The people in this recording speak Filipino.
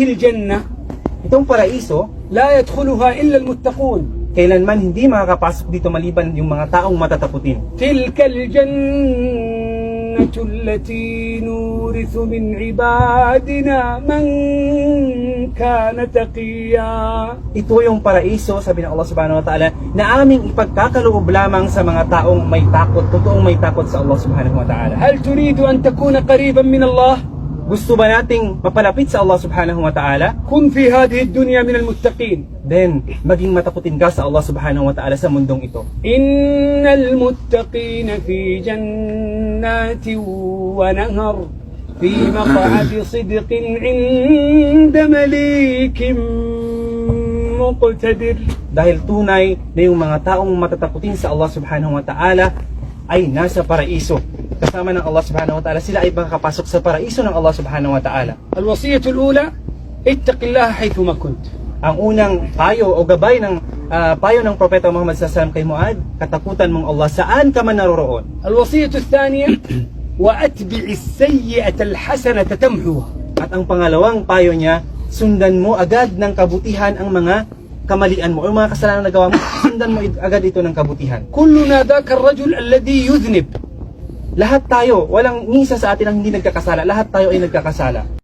الجنة Itong paraiso, لا يدخلها إلا المتقون. kailanman hindi makakapasok dito maliban yung mga taong matataputin. تلك الجنة التي نورث من عبادنا من كان تقيا. Ito yung paraiso, sabi ng Allah subhanahu wa ta'ala, na aming ipagkakaloob lamang sa mga taong may takot, totoong may takot sa Allah subhanahu wa ta'ala. هل تريد أن تكون قريبا من الله؟ Gusto ba nating mapalapit sa Allah subhanahu wa ta'ala? كن في هذه الدنيا من المتقين. Then, maging mataputin ka sa Allah subhanahu wa ta'ala sa mundong ito. إن المتقين في جنات ونهر في مقعد صدق عند مليك مقتدر. Dahil tunay na yung mga taong matataputin sa Allah subhanahu wa ta'ala ay nasa paraiso. Kasama ng Allah subhanahu wa ta'ala, sila ay makakapasok sa paraiso ng Allah subhanahu wa ta'ala. الوصية الأولى اتق الله حيثما كنت. Ang unang payo o gabay ng payo ng Propeta Muhammad SAW kay Muad, katakutan mong Allah saan ka man naroroon. الوصية الثانية وأتبع السيئة الحسنة تمحوها. At ang pangalawang payo niya, sundan mo agad ng kabutihan ang mga kamalian mo o mga kasalanan na nagawa mo, sundan mo agad ito ng kabutihan. كلنا ذاك الرجل الذي يذنب. Lahat tayo, walang isa sa atin ang hindi nagkakasala, lahat tayo ay nagkakasala.